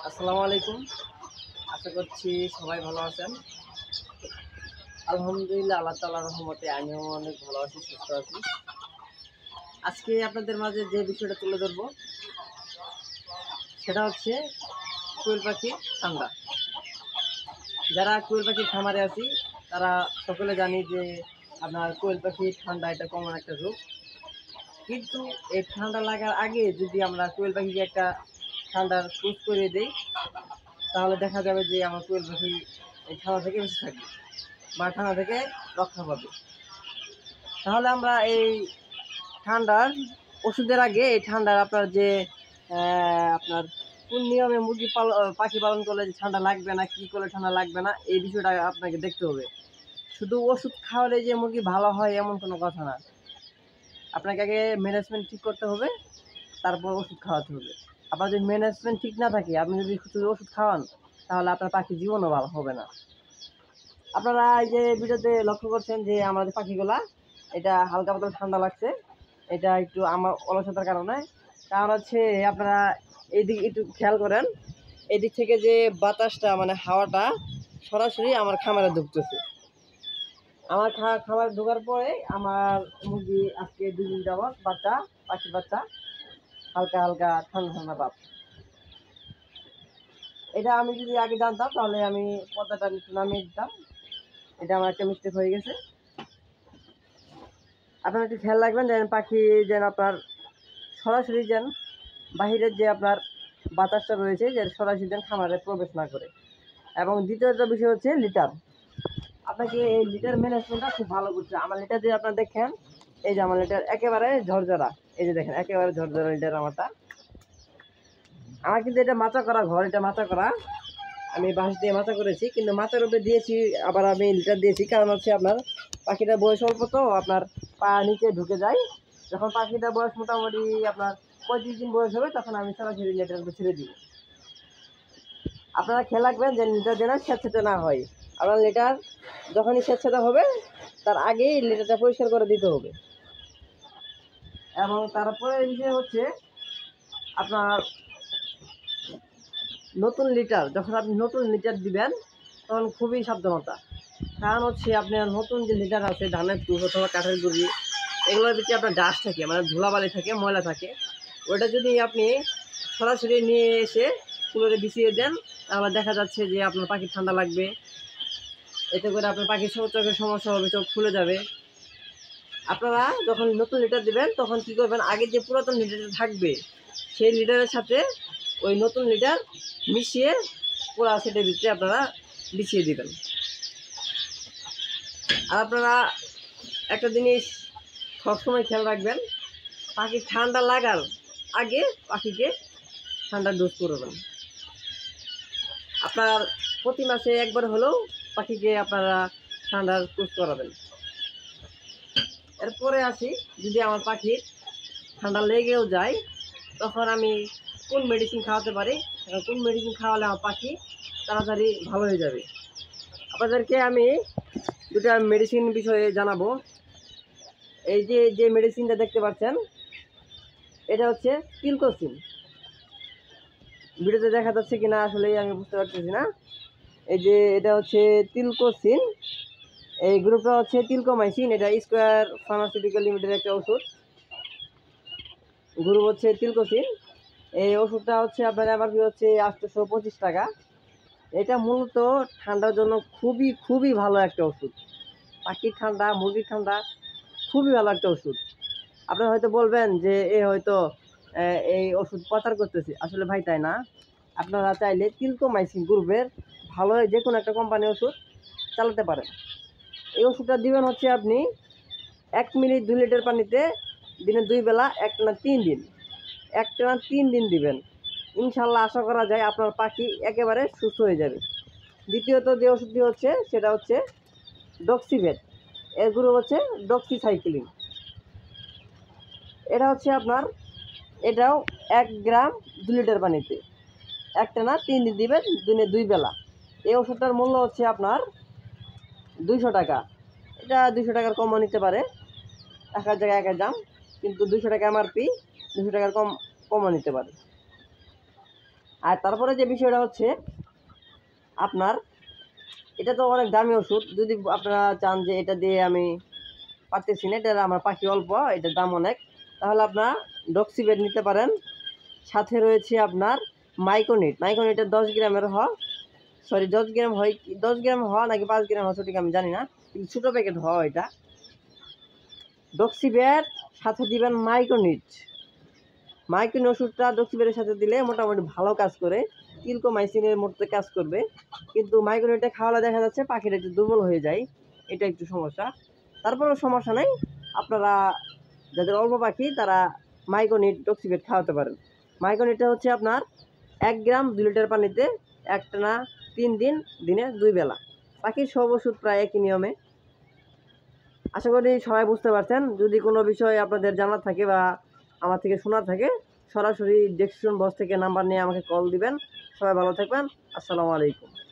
আসসালামু আলাইকুম। আশা করছি সবাই ভালো আছেন। আলহামদুলিল্লাহ, আল্লাহ তাআলার রহমতে আমিও অনেক ভালো আছি, সুস্থ আছি। আজকে আপনাদের মাঝে যে বিষয়টা তুলে ধরবো সেটা হচ্ছে কোয়েল পাখি ঠান্ডা। যারা কোয়েল পাখির খামারে আছি তারা সকলে জানি যে আপনার কোয়েল পাখির ঠান্ডা এটা কমন একটা রোগ। কিন্তু এই ঠান্ডা লাগার আগে যদি আমরা কোয়েল পাখিকে একটা ঠান্ডার কোর্স করিয়ে দিই তাহলে দেখা যাবে যে আমার কোয়েল পাখি এই ঠান্ডা থেকে বেঁচে থাকবে বা ঠান্ডা থেকে রক্ষা পাবে। তাহলে আমরা এই ঠান্ডার ওষুধের আগে এই ঠান্ডার আপনার যে আপনার কোন নিয়মে পাখি পালন করলে যে ঠান্ডা লাগবে না, কী করলে ঠান্ডা লাগবে না, এই বিষয়টা আপনাকে দেখতে হবে। শুধু ওষুধ খাওয়ালে যে মুরগি ভালো হয় এমন কোনো কথা না। আপনাকে আগে ম্যানেজমেন্ট ঠিক করতে হবে, তারপর ওষুধ খাওয়াতে হবে। আপনার যদি ম্যানেজমেন্ট ঠিক না থাকে, আপনি যদি শুধু ওষুধ খাওয়ান তাহলে আপনার পাখি জীবনও ভালো হবে না। আপনারা এই যে ভিডিওতে লক্ষ্য করছেন যে আমাদের পাখিগুলা এটা হালকা পাতলা ঠান্ডা লাগছে, এটা একটু আমার অলসতার কারণে। কারণ হচ্ছে আপনারা এইদিকে একটু খেয়াল করেন, এদিক থেকে যে বাতাসটা মানে হাওয়াটা সরাসরি আমার খামারে ঢুকতেছে। আমার খামারে ঢোকার পরে আমার মুরগি আজকে 2 দিন যাবত পাখির বাচ্চা হালকা হালকা ঠান্ডা ঠান্ডা ভাব। এটা আমি যদি আগে জানতাম তাহলে আমি পর্দাটা একটু নামিয়ে দিতাম। এটা আমার একটা মিস্টেক হয়ে গেছে। আপনারা একটু খেয়াল রাখবেন যেন পাখি যেন আপনার সরাসরি যেন বাহিরের যে আপনার বাতাসটা রয়েছে যে সরাসরি যেন খামারে প্রবেশ না করে। এবং দ্বিতীয়টা বিষয় হচ্ছে লিটার। আপনাকে এই লিটার ম্যানেজমেন্টটা খুব ভালো করছে। আমার লিটার যদি আপনারা দেখেন, এই যে আমার লিটার একেবারে ঝরঝরা, এই যে দেখেন একেবারে ঝরঝরা লিটার আমারটা। আমার কিন্তু এটা মাচা করা ঘর, এটা মাচা করা, আমি বাঁশ দিয়ে মাচা করেছি, কিন্তু মাচার উপরে দিয়েছি আবার আমি লিটার দিয়েছি। কারণ হচ্ছে আপনার পাখিটার বয়স অল্প, তো আপনার পা নিচে ঢুকে যায়। যখন পাখিটার বয়স মোটামুটি আপনার 35 দিন বয়স হবে তখন আমি সরাসরি লিটার উপরে ছেড়ে দিব। আপনারা খেয়াল রাখবেন যে লিটার যেন স্যাঁতসেঁতে না হয়। আপনার লিটার যখনই স্যাঁতসেঁতে হবে তার আগেই লিটারটা পরিষ্কার করে দিতে হবে। এবং তারপরে বিষয় হচ্ছে আপনার নতুন লিটার, যখন আপনি নতুন লিটার দিবেন তখন খুবই সাবধানতা। কারণ হচ্ছে আপনার নতুন যে লিটার আছে ধানের তুষ অথবা কাঠের গুঁড়ি, এগুলোর ভিতরে আপনার ডাস্ট থাকে, মানে ধুলাবালি থাকে, ময়লা থাকে। ওটা যদি আপনি সরাসরি নিয়ে এসে কুলোরে বিছিয়ে দেন তাহলে দেখা যাচ্ছে যে আপনার পাখির ঠান্ডা লাগবে। এতে করে আপনার পাখির চোখের সমস্যা হবে, চোখ ফুলে যাবে। আপনারা যখন নতুন লিটার দেবেন তখন কী করবেন, আগে যে পুরাতন লিটারটা থাকবে সেই লিটারের সাথে ওই নতুন লিটার মিশিয়ে পুরা সেটের ভিতরে আপনারা বিছিয়ে দিবেন। আর আপনারা একটা জিনিস সবসময় খেয়াল রাখবেন, পাখি ঠান্ডা লাগার আগে পাখিকে ঠান্ডার ডোজ করবেন। আপনার প্রতি মাসে একবার হলেও পাখিকে আপনারা ঠান্ডার ডোজ করাবেন। এরপরে আসি, যদি আমার পাখির ঠান্ডা লেগেও যায় তখন আমি কোন মেডিসিন খাওয়াতে পারি, কোন মেডিসিন খাওয়ালে আমার পাখি তাড়াতাড়ি ভালো হয়ে যাবে। আপনাদেরকে আমি দুটা মেডিসিন বিষয়ে জানাবো। এই যে মেডিসিনটা দেখতে পাচ্ছেন এটা হচ্ছে তিলকোসিন। ভিডিওতে দেখা যাচ্ছে কিনা আসলে আমি বুঝতে পারতেছি না। এই যে এটা হচ্ছে তিলকোসিন, এই গ্রুপটা হচ্ছে তিলকোমাইসিন, এটা স্কোয়ার ফার্মাসিউটিক্যাল লিমিটেড একটা ওষুধ। গ্রুপ হচ্ছে তিলকোসিন। এই ওষুধটা হচ্ছে আপনার এমআরপি হচ্ছে 825 টাকা। এটা মূলত ঠান্ডার জন্য খুবই খুবই ভালো একটা ওষুধ। পাখির ঠান্ডা, মুরগির ঠান্ডা খুবই ভালো একটা ওষুধ। আপনারা হয়তো বলবেন যে এ হয়তো এই ওষুধ প্রচার করতেছে, আসলে ভাই তাই না। আপনারা চাইলে তিলকোমাইসিন গ্রুপের ভালো যে কোনো একটা কোম্পানির ওষুধ চালাতে পারেন। এই ওষুধটা দিবেন হচ্ছে আপনি 1 মিলি 2 লিটার পানিতে দিনে 2 বেলা একটানা 3 দিন, একটানা 3 দিন দিবেন। ইনশাল্লাহ আশা করা যায় আপনার পাখি একেবারে সুস্থ হয়ে যাবে। দ্বিতীয়ত যে ওষুধটি হচ্ছে সেটা হচ্ছে ডক্সিভেট, এর গ্রুপ হচ্ছে ডক্সিসাইক্লিন। এটা হচ্ছে আপনার এটাও 1 গ্রাম 2 লিটার পানিতে একটানা 3 দিন দিবেন, দিনে 2 বেলা। এই ওষুধটার মূল্য হচ্ছে আপনার 200 টাকা। এটা 200 টাকার কমও নিতে পারে, এক এক জায়গায় এক এক দাম, কিন্তু 200 টাকা এমআরপি, 200 টাকার কমও নিতে পারে। আর তারপরে যে বিষয়টা হচ্ছে আপনার, এটা তো অনেক দামি ওষুধ, যদি আপনারা চান যে এটা দিয়ে আমি পারতেছি না, এটা আমার পাখি অল্প, এটার দাম অনেক, তাহলে আপনার ডক্সিবেট নিতে পারেন। সাথে রয়েছে আপনার মাইকোনিট। মাইকোনিটের 10 গ্রামের সরি 10 গ্রাম হয়, 10 গ্রাম হয় নাকি 5 গ্রাম হয় সঠিক আমি জানি না, কিন্তু ছোটো প্যাকেট হয় এটা। ডক্সিবেট সাথে দিবেন মাইকোনিট। মাইকোনিট ওষুধটা ডক্সিবেটের সাথে দিলে মোটামুটি ভালো কাজ করে, ইলকোমাইসিনের মধ্যে কাজ করবে, কিন্তু মাইকোনিটটা খাওয়ালে দেখা যাচ্ছে পাখিটা একটু দুর্বল হয়ে যায়, এটা একটু সমস্যা। তারপরেও সমস্যা নেই, আপনারা যাদের অল্প পাখি তারা মাইকোনিট ডক্সিবেট খাওয়াতে পারেন। মাইকোনিটটা হচ্ছে আপনার 1 গ্রাম 2 লিটার পানিতে একটানা 3 দিন, দিনে 2 বেলা। পাখির সব ওষুধ প্রায় একই নিয়মে। আশা করি সবাই বুঝতে পারছেন। যদি কোনো বিষয় আপনাদের জানার থাকে বা আমার থেকে শোনার থাকে, সরাসরি ডেসক্রিপশন বক্স থেকে নাম্বার নিয়ে আমাকে কল দিবেন। সবাই ভালো থাকবেন। আসসালামু আলাইকুম।